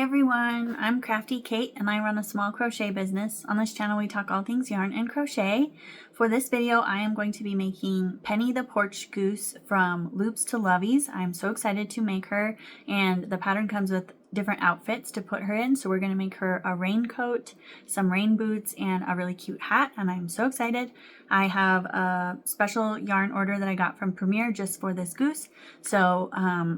everyone, I'm Crafty Kate and I run a small crochet business. On this channel we talk all things yarn and crochet. For this video I am going to be making Penny the Porch Goose from Loops to Lovies. I'm so excited to make her, and the pattern comes with different outfits to put her in. So we're going to make her a raincoat, some rain boots, and a really cute hat, and I'm so excited. I have a special yarn order that I got from Premier just for this goose, so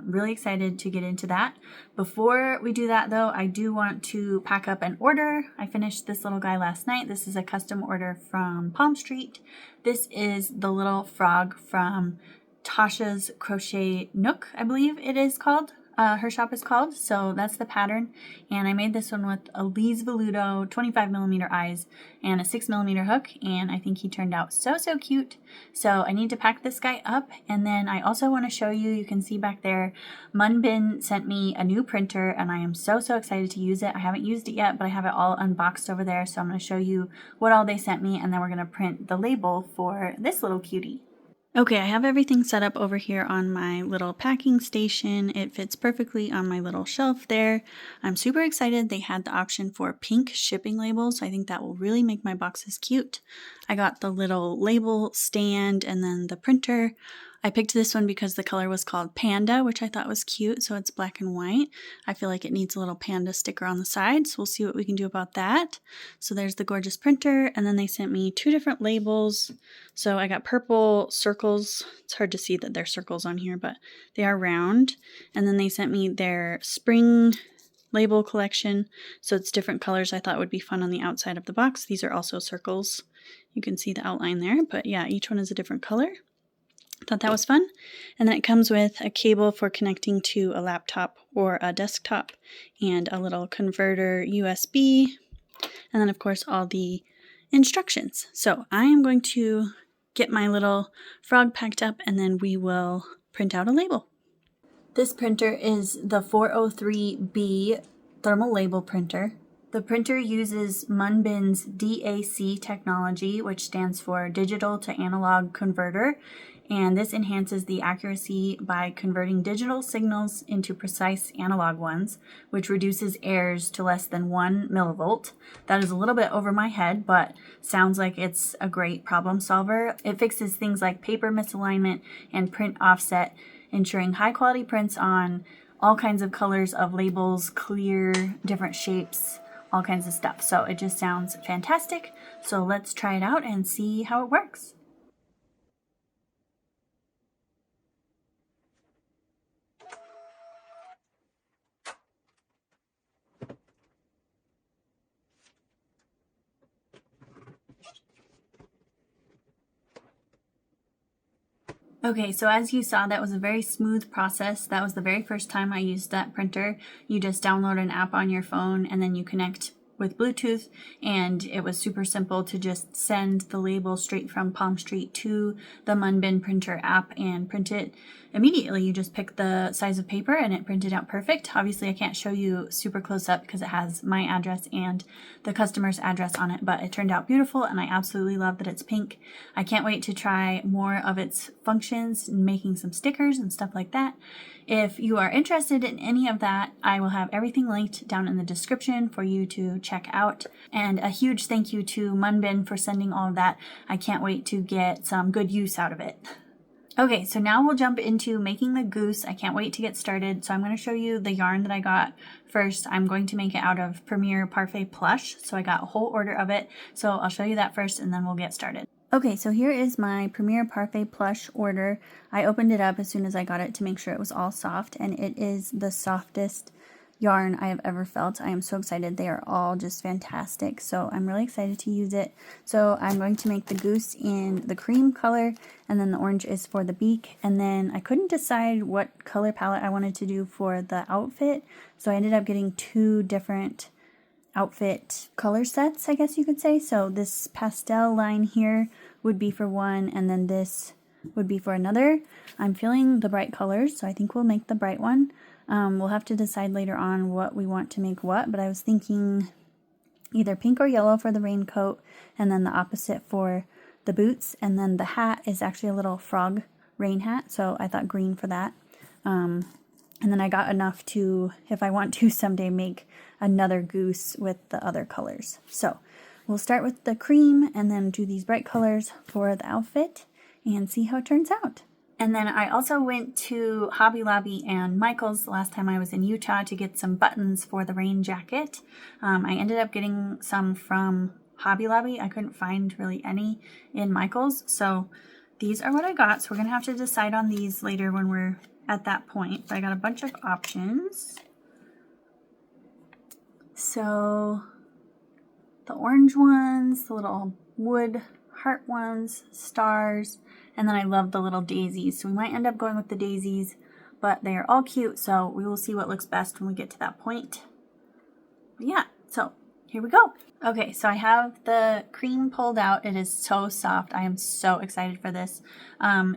really excited to get into that. Before we do that though, I do want to pack up an order. I finished this little guy last night. This is a custom order from Palm Street. This is the little frog from Tasha's Crochet Nook, I believe it is called. Her shop is called. So that's the pattern, and I made this one with a Lee's Veludo 25mm eyes and a 6mm hook, and I think he turned out so cute. So I need to pack this guy up, and then I also want to show you, you can see back there, Munbyn sent me a new printer and I am so excited to use it. I haven't used it yet, but I have it all unboxed over there, so I'm going to show you what all they sent me, and then we're going to print the label for this little cutie. Okay, I have everything set up over here on my little packing station. It fits perfectly on my little shelf there. I'm super excited they had the option for pink shipping labels, so I think that will really make my boxes cute. I got the little label stand and then the printer. I picked this one because the color was called Panda, which I thought was cute, so it's black and white. I feel like it needs a little panda sticker on the side, so we'll see what we can do about that. So there's the gorgeous printer, and then they sent me two different labels. So I got purple circles. It's hard to see that they're circles on here, but they are round. And then they sent me their spring label collection, so it's different colors. I thought would be fun on the outside of the box. These are also circles. You can see the outline there, but yeah, each one is a different color. Thought that was fun. And then it comes with a cable for connecting to a laptop or a desktop, and a little converter USB, and then of course all the instructions. So I am going to get my little frog packed up, and then we will print out a label. This printer is the 403B thermal label printer. The printer uses Munbyn's DAC technology, which stands for Digital to Analog Converter, and this enhances the accuracy by converting digital signals into precise analog ones, which reduces errors to less than 1 millivolt. That is a little bit over my head, but sounds like it's a great problem solver. It fixes things like paper misalignment and print offset, ensuring high quality prints on all kinds of colors of labels, clear, different shapes, all kinds of stuff. So it just sounds fantastic. So let's try it out and see how it works. Okay, so as you saw, that was a very smooth process. That was the very first time I used that printer. You just download an app on your phone and then you connect with Bluetooth, and it was super simple to just send the label straight from Palm Street to the Munbyn printer app and print it immediately. You just pick the size of paper and it printed out perfect. Obviously I can't show you super close up because it has my address and the customer's address on it, but it turned out beautiful and I absolutely love that it's pink. I can't wait to try more of its functions, making some stickers and stuff like that. If you are interested in any of that, I will have everything linked down in the description for you to check out. And a huge thank you to Munbyn for sending all of that. I can't wait to get some good use out of it. Okay, so now we'll jump into making the goose. I can't wait to get started. So I'm going to show you the yarn that I got first. I'm going to make it out of Premier Parfait Plush. So I got a whole order of it. So I'll show you that first and then we'll get started. Okay, so here is my Premier Parfait Plush order. I opened it up as soon as I got it to make sure it was all soft, and it is the softest yarn I have ever felt. I am so excited. They are all just fantastic, so I'm really excited to use it. So I'm going to make the goose in the cream color, and then the orange is for the beak, and then I couldn't decide what color palette I wanted to do for the outfit, so I ended up getting two different outfit color sets, I guess you could say. So this pastel line here would be for one, and then this would be for another. I'm feeling the bright colors, so I think we'll make the bright one. We'll have to decide later on what we want to make what, but I was thinking either pink or yellow for the raincoat, and then the opposite for the boots, and then the hat is actually a little frog rain hat, so I thought green for that. And then I got enough to, if I want to someday, make another goose with the other colors. So we'll start with the cream and then do these bright colors for the outfit and see how it turns out. And then I also went to Hobby Lobby and Michael's last time I was in Utah to get some buttons for the rain jacket. I ended up getting some from Hobby Lobby. I couldn't find really any in Michael's. So these are what I got. So we're going to have to decide on these later when we're at that point. But I got a bunch of options. So the orange ones, the little wood heart ones, stars, and then I love the little daisies. So we might end up going with the daisies, but they are all cute. So we will see what looks best when we get to that point. But yeah, so here we go. Okay, so I have the cream pulled out. It is so soft. I am so excited for this.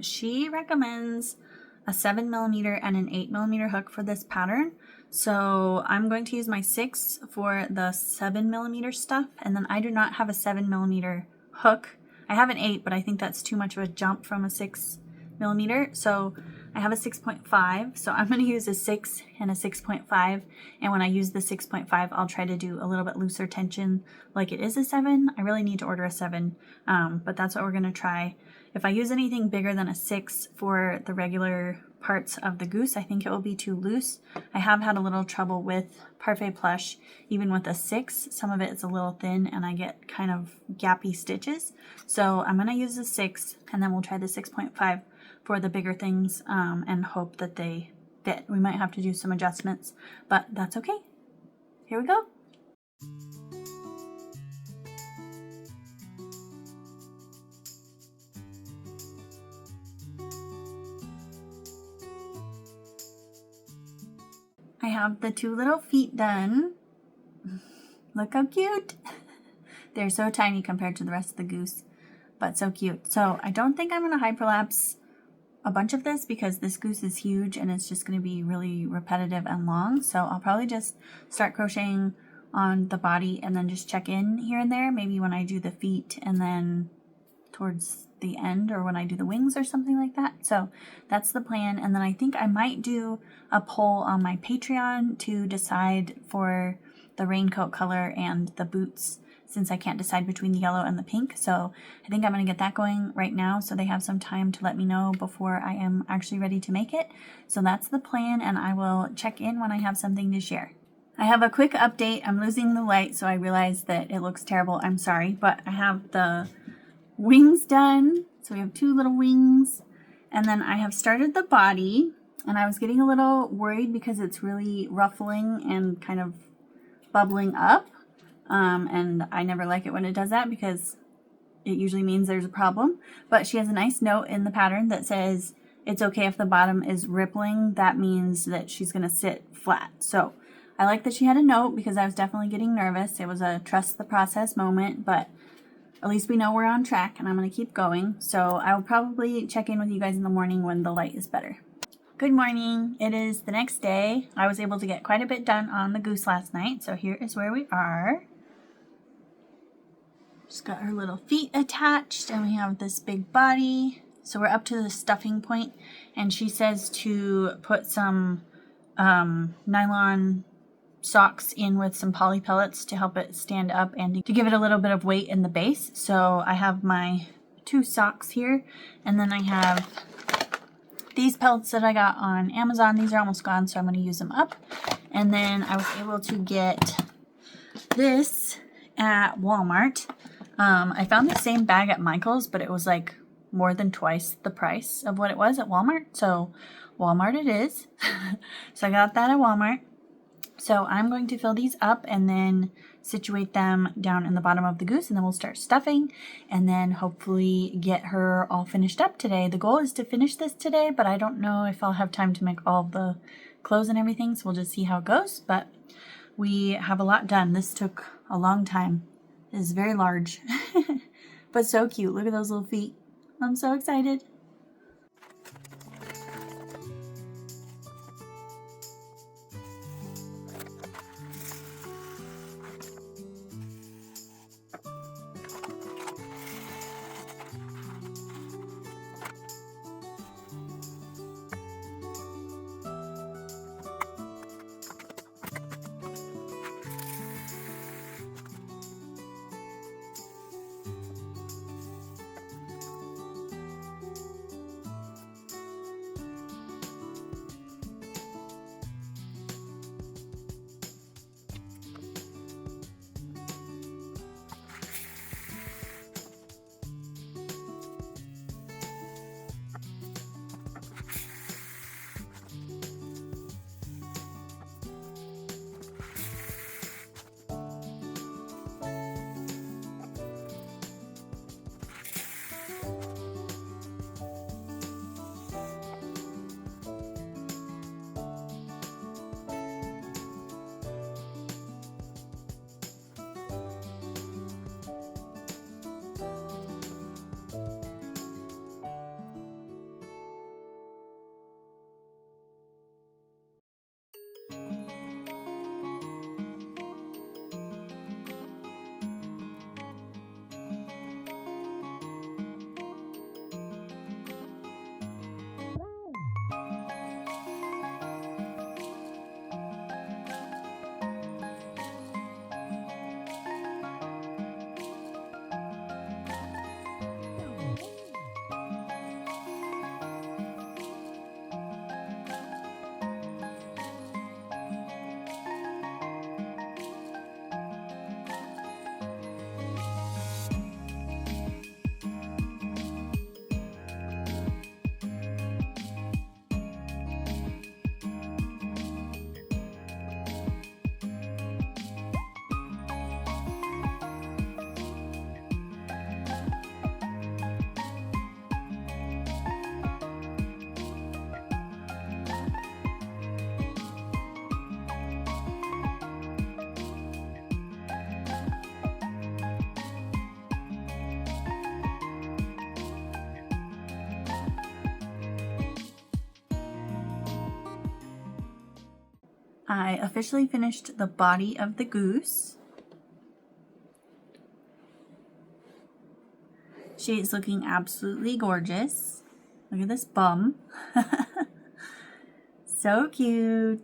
She recommends a 7mm and an 8mm hook for this pattern. So I'm going to use my 6 for the 7mm stuff, and then I do not have a 7mm hook. I have an 8, but I think that's too much of a jump from a 6mm. So I have a 6.5, so I'm going to use a 6 and a 6.5, and when I use the 6.5, I'll try to do a little bit looser tension like it is a 7. I really need to order a 7, but that's what we're going to try. If I use anything bigger than a 6 for the regular parts of the goose, I think it will be too loose. I have had a little trouble with Parfait Plush, even with a 6. Some of it is a little thin and I get kind of gappy stitches. So I'm going to use the 6 and then we'll try the 6.5 for the bigger things and hope that they fit. We might have to do some adjustments, but that's okay. Here we go. I have the 2 little feet done. Look how cute. They're so tiny compared to the rest of the goose, but so cute. So I don't think I'm going to hyperlapse a bunch of this because this goose is huge and it's just going to be really repetitive and long. So I'll probably just start crocheting on the body and then just check in here and there, maybe when I do the feet and then towards the end or when I do the wings or something like that. So that's the plan. And then I think I might do a poll on my Patreon to decide for the raincoat color and the boots, since I can't decide between the yellow and the pink. So I think I'm going to get that going right now so they have some time to let me know before I am actually ready to make it. So that's the plan, and I will check in when I have something to share. I have a quick update. I'm losing the light, so I realize that it looks terrible. I'm sorry, but I have the wings done. So we have 2 little wings, and then I have started the body, and I was getting a little worried because it's really ruffling and kind of bubbling up. And I never like it when it does that because it usually means there's a problem. But she has a nice note in the pattern that says it's okay if the bottom is rippling. That means that she's going to sit flat. So I like that she had a note because I was definitely getting nervous. It was a trust the process moment, but at least we know we're on track and I'm going to keep going. So I will probably check in with you guys in the morning when the light is better. Good morning. It is the next day. I was able to get quite a bit done on the goose last night. So here is where we are. Just got her little feet attached and we have this big body. So we're up to the stuffing point, and she says to put some nylon socks in with some poly pellets to help it stand up and to give it a little bit of weight in the base. So I have my 2 socks here, and then I have these pellets that I got on Amazon. These are almost gone, so I'm going to use them up. And then I was able to get this at Walmart. I found the same bag at Michael's, but it was like more than twice the price of what it was at Walmart. So Walmart it is. So I got that at Walmart. So I'm going to fill these up and then situate them down in the bottom of the goose, and then we'll start stuffing and then hopefully get her all finished up today. The goal is to finish this today, but I don't know if I'll have time to make all the clothes and everything, so we'll just see how it goes. But we have a lot done. This took a long time. It is very large, but so cute. Look at those little feet. I'm so excited. I officially finished the body of the goose. She is looking absolutely gorgeous. Look at this bum. So cute.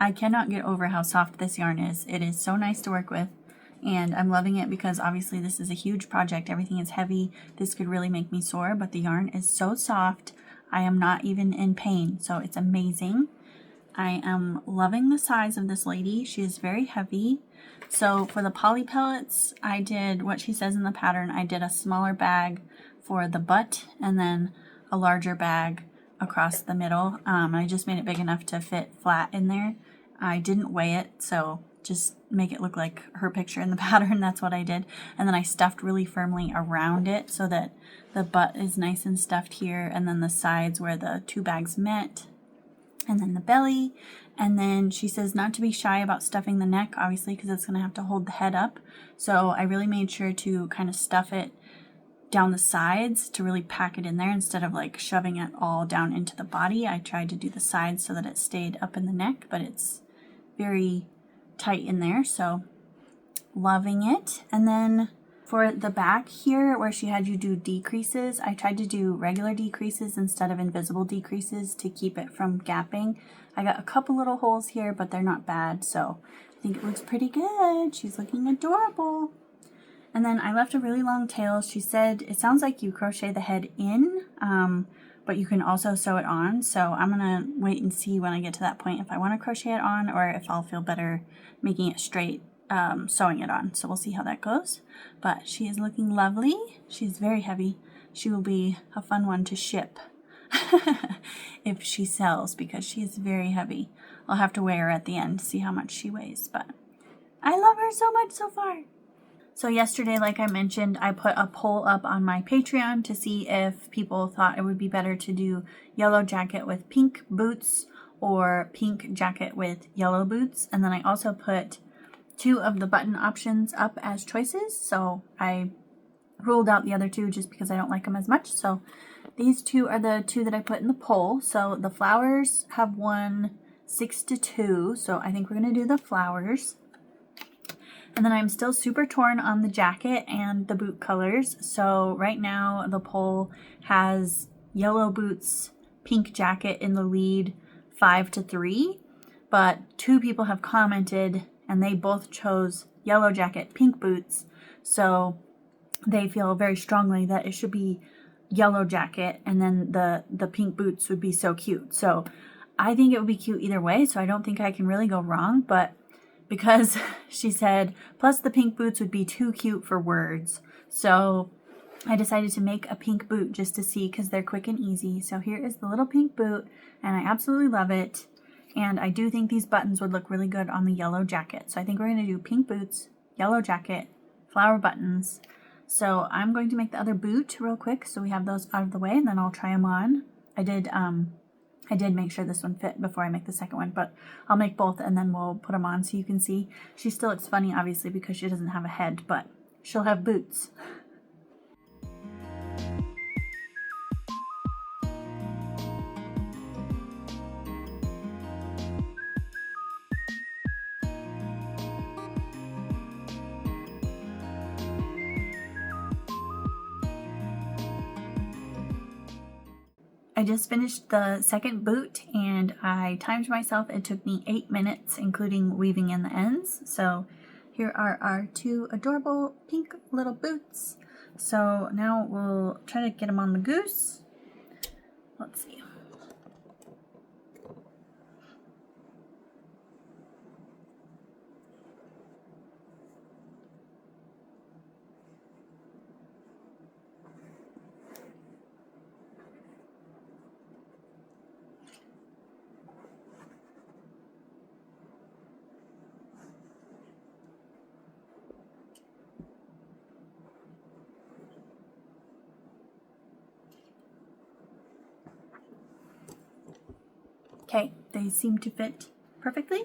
I cannot get over how soft this yarn is. It is so nice to work with, and I'm loving it because obviously this is a huge project. Everything is heavy. This could really make me sore, but the yarn is so soft. I am not even in pain, so it's amazing. I am loving the size of this lady. She is very heavy. So for the poly pellets, I did what she says in the pattern. I did a smaller bag for the butt and then a larger bag across the middle. I just made it big enough to fit flat in there. I didn't weigh it, so just make it look like her picture in the pattern. That's what I did. And then I stuffed really firmly around it so that the butt is nice and stuffed here, and then the sides where the two bags met, and then the belly. And then she says not to be shy about stuffing the neck, obviously, because it's going to have to hold the head up. So I really made sure to kind of stuff it down the sides to really pack it in there instead of like shoving it all down into the body. I tried to do the sides so that it stayed up in the neck, but it's very tight in there, so loving it. And then for the back here where she had you do decreases, I tried to do regular decreases instead of invisible decreases to keep it from gapping. I got a couple little holes here, but they're not bad, so I think it looks pretty good. She's looking adorable. And then I left a really long tail. She said it sounds like you crochet the head in, but you can also sew it on. So I'm gonna wait and see when I get to that point if I want to crochet it on or if I'll feel better making it straight, sewing it on. So we'll see how that goes. But she is looking lovely. She's very heavy. She will be a fun one to ship if she sells because she is very heavy. I'll have to weigh her at the end to see how much she weighs, but I love her so much so far. So yesterday, like I mentioned, I put a poll up on my Patreon to see if people thought it would be better to do yellow jacket with pink boots or pink jacket with yellow boots. And then I also put 2 of the button options up as choices. So I ruled out the other 2 just because I don't like them as much. So these 2 are the 2 that I put in the poll. So the flowers have won 6-2. So I think we're going to do the flowers. And then I'm still super torn on the jacket and the boot colors. So right now the poll has yellow boots, pink jacket in the lead, 5-3. But 2 people have commented and they both chose yellow jacket, pink boots. So they feel very strongly that it should be yellow jacket and then the pink boots would be so cute. So I think it would be cute either way. So I don't think I can really go wrong, but because she said, plus the pink boots would be too cute for words. So I decided to make a pink boot just to see because they're quick and easy. So here is the little pink boot and I absolutely love it. And I do think these buttons would look really good on the yellow jacket. So I think we're going to do pink boots, yellow jacket, flower buttons. So I'm going to make the other boot real quick so we have those out of the way and then I'll try them on. I did make sure this one fit before I make the second one, but I'll make both and then we'll put them on so you can see. She still looks funny, obviously, because she doesn't have a head, but she'll have boots. I just finished the second boot and I timed myself. It took me 8 minutes, including weaving in the ends. So here are our 2 adorable pink little boots. So now we'll try to get them on the goose. Let's see. Okay, they seem to fit perfectly.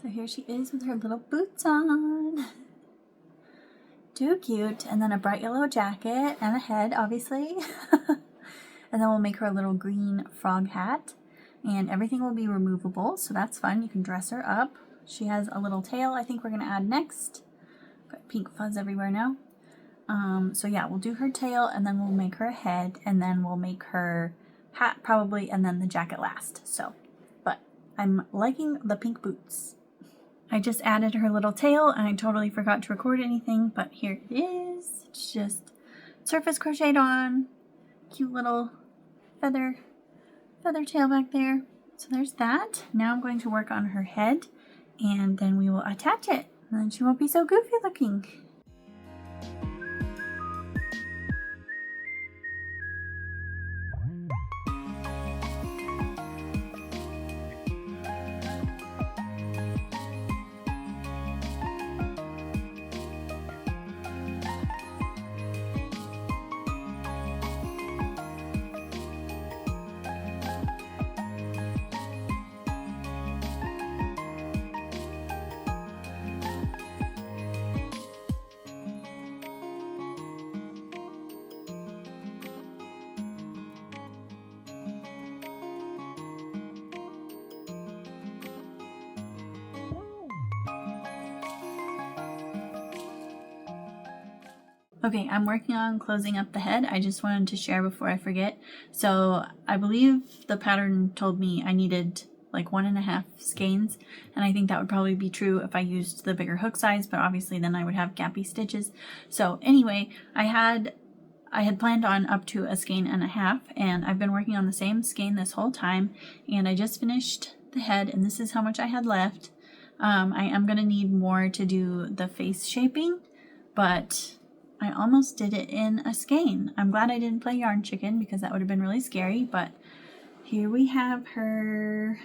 So here she is with her little boots on. Too cute. And then a bright yellow jacket and a head, obviously. And then we'll make her a little green frog hat. and everything will be removable, so that's fun. You can dress her up. She has a little tail I think we're going to add next. Got pink fuzz everywhere now. So yeah, we'll do her tail, and then we'll make her a head, and then we'll make her hat probably, and then the jacket last. So, but I'm liking the pink boots. I just added her little tail, and I totally forgot to record anything, but here it is. It's just surface crocheted on. Cute little feather tail back there. So there's that. Now I'm going to work on her head, and then we will attach it, and then she won't be so goofy looking. Okay, I'm working on closing up the head. I just wanted to share before I forget. So I believe the pattern told me I needed like 1.5 skeins, and I think that would probably be true if I used the bigger hook size, but obviously then I would have gappy stitches. So anyway, I had planned on up to 1.5 skeins, and I've been working on the same skein this whole time, and I just finished the head, and this is how much I had left. I am going to need more to do the face shaping, but I almost did it in 1 skein. I'm glad I didn't play yarn chicken because that would have been really scary, but here we have her.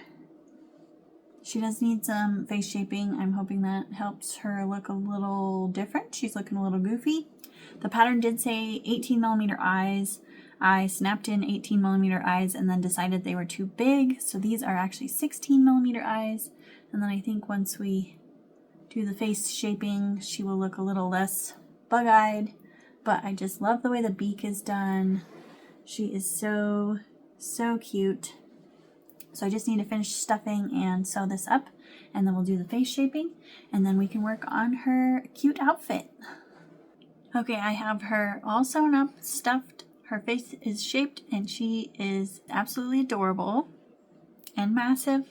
She does need some face shaping. I'm hoping that helps her look a little different. She's looking a little goofy. The pattern did say 18mm eyes. I snapped in 18mm eyes and then decided they were too big, so these are actually 16mm eyes. And then I think once we do the face shaping, she will look a little less bug-eyed, but I just love the way the beak is done. She is so cute. So I just need to finish stuffing and sew this up, and then we'll do the face shaping, and then we can work on her cute outfit. Okay, I have her all sewn up, stuffed, her face is shaped, and she is absolutely adorable and massive.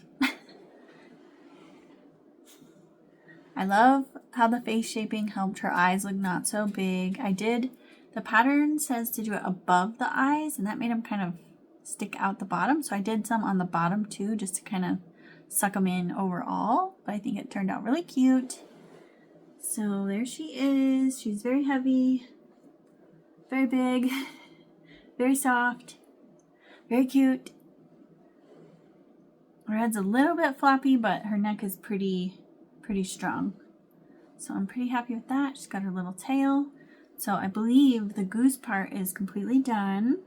I love how the face shaping helped her eyes look not so big. The pattern says to do it above the eyes, and that made them kind of stick out the bottom. So I did some on the bottom too, just to kind of suck them in overall. But I think it turned out really cute. So there she is. She's very heavy, very big, very soft, very cute. Her head's a little bit floppy, but her neck is pretty strong. So I'm pretty happy with that. She's got her little tail. So I believe the goose part is completely done.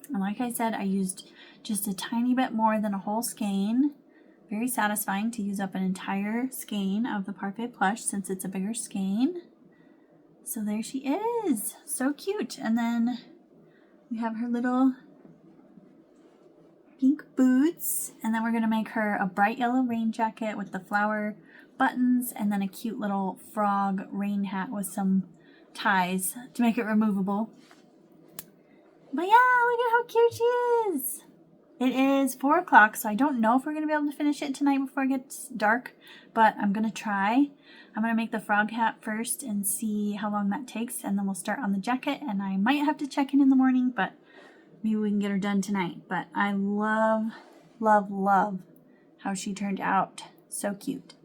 And like I said, I used just a tiny bit more than a whole skein. Very satisfying to use up an entire skein of the Parfait Plush since it's a bigger skein. So there she is. So cute. And then we have her little pink boots. And then we're going to make her a bright yellow rain jacket with the flower buttons, and then a cute little frog rain hat with some ties to make it removable. But yeah, look at how cute she is. It is 4 o'clock, so I don't know if we're going to be able to finish it tonight before it gets dark, but I'm going to try. I'm going to make the frog hat first and see how long that takes, and then we'll start on the jacket, and I might have to check in the morning, but maybe we can get her done tonight. But I love how she turned out. So cute.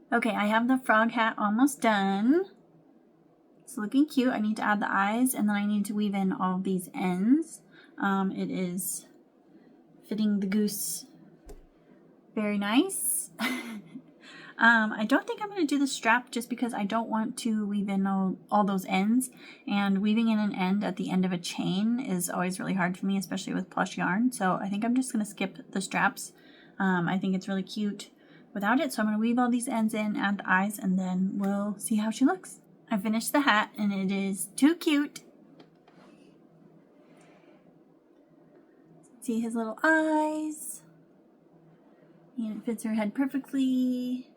Okay, I have the frog hat almost done. It's looking cute. I need to add the eyes, and then I need to weave in all of these ends. It is fitting the goose very nice. I don't think I'm going to do the strap just because I don't want to weave in all those ends, and weaving in an end at the end of a chain is always really hard for me, especially with plush yarn. So I think I'm just going to skip the straps. I think it's really cute without it, so I'm going to weave all these ends in, add the eyes, and then we'll see how she looks. I finished the hat and it is too cute. See his little eyes, and it fits her head perfectly.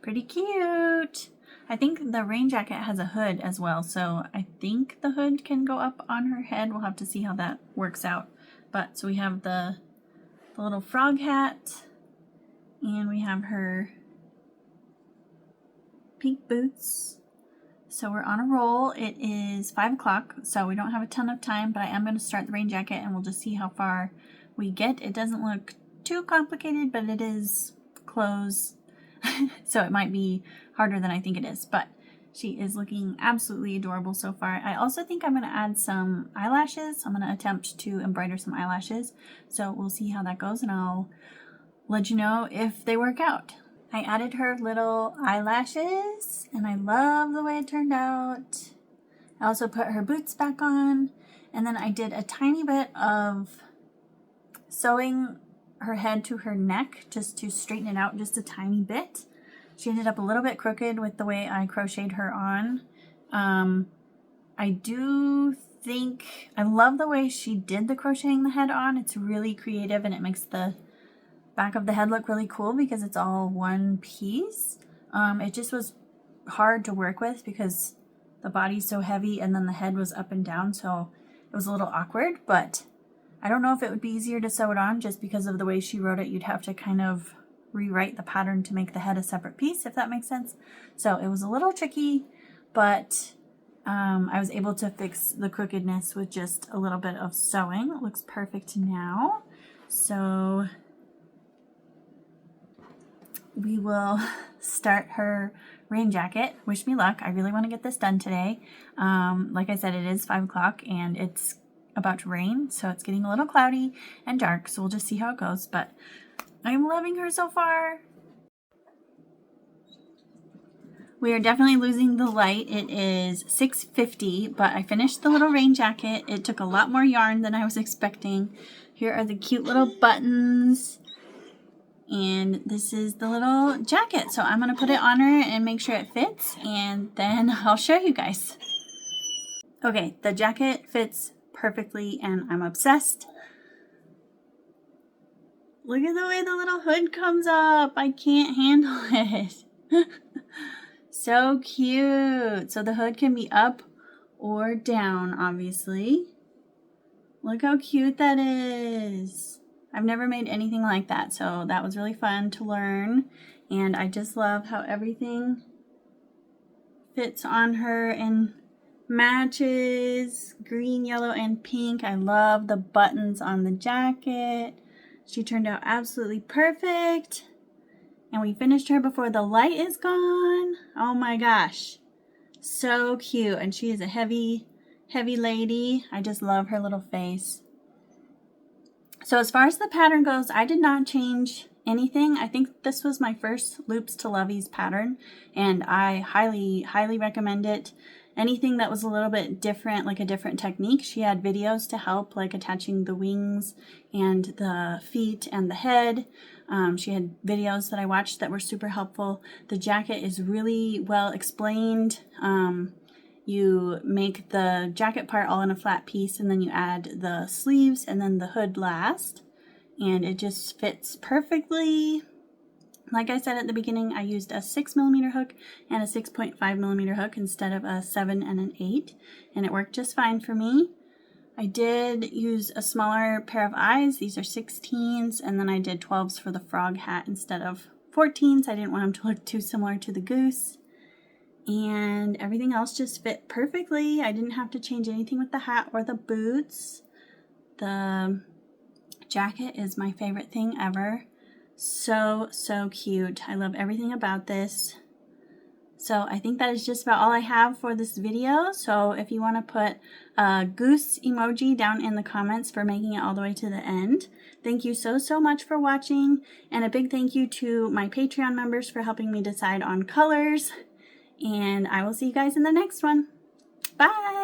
Pretty cute. I think the rain jacket has a hood as well, so I think the hood can go up on her head. We'll have to see how that works out. But so we have the little frog hat, and we have her pink boots. So we're on a roll. It is 5 o'clock, so we don't have a ton of time, but I am going to start the rain jacket and we'll just see how far we get. It doesn't look too complicated, but it is clothes, so it might be harder than I think it is, but she is looking absolutely adorable so far. I also think I'm going to add some eyelashes. I'm going to attempt to embroider some eyelashes, so we'll see how that goes and I'll let you know if they work out. I added her little eyelashes and I love the way it turned out. I also put her boots back on, and then I did a tiny bit of sewing her head to her neck just to straighten it out just a tiny bit. She ended up a little bit crooked with the way I crocheted her on. I do think, I love the way she did the crocheting the head on. It's really creative and it makes the back of the head look really cool because it's all one piece. It just was hard to work with because the body's so heavy and then the head was up and down, so it was a little awkward, but I don't know if it would be easier to sew it on just because of the way she wrote it. You'd have to kind of rewrite the pattern to make the head a separate piece, if that makes sense. So it was a little tricky, but I was able to fix the crookedness with just a little bit of sewing. It looks perfect now. So we will start her rain jacket. Wish me luck. I really want to get this done today. Like I said, it is 5 o'clock and it's about to rain, so it's getting a little cloudy and dark, so we'll just see how it goes, but I'm loving her so far. We are definitely losing the light. It is 6:50, but I finished the little rain jacket. It took a lot more yarn than I was expecting. Here are the cute little buttons. And this is the little jacket. So I'm going to put it on her and make sure it fits, and then I'll show you guys. Okay, the jacket fits perfectly and I'm obsessed. Look at the way the little hood comes up. I can't handle it. So cute. So the hood can be up or down, obviously. Look how cute that is. I've never made anything like that, so that was really fun to learn. And I just love how everything fits on her and matches green, yellow, and pink. I love the buttons on the jacket. She turned out absolutely perfect. And we finished her before the light is gone. Oh my gosh. So cute. And she is a heavy, heavy lady. I just love her little face. So as far as the pattern goes, I did not change anything. I think this was my first Loops to Loveys pattern, and I highly, highly recommend it. Anything that was a little bit different, like a different technique, she had videos to help, like attaching the wings and the feet and the head. She had videos that I watched that were super helpful. The jacket is really well explained. You make the jacket part all in a flat piece, and then you add the sleeves and then the hood last, and it just fits perfectly. Like I said at the beginning, I used a 6mm hook and a 6.5mm hook instead of a 7 and an 8, and it worked just fine for me. I did use a smaller pair of eyes. These are 16s, and then I did 12s for the frog hat instead of 14s. I didn't want them to look too similar to the goose. And everything else just fit perfectly. I didn't have to change anything with the hat or the boots. The jacket is my favorite thing ever. So, so cute. I love everything about this. So I think that is just about all I have for this video. So if you want to put a goose emoji down in the comments for making it all the way to the end. Thank you so much for watching, and a big thank you to my Patreon members for helping me decide on colors. And I will see you guys in the next one. Bye!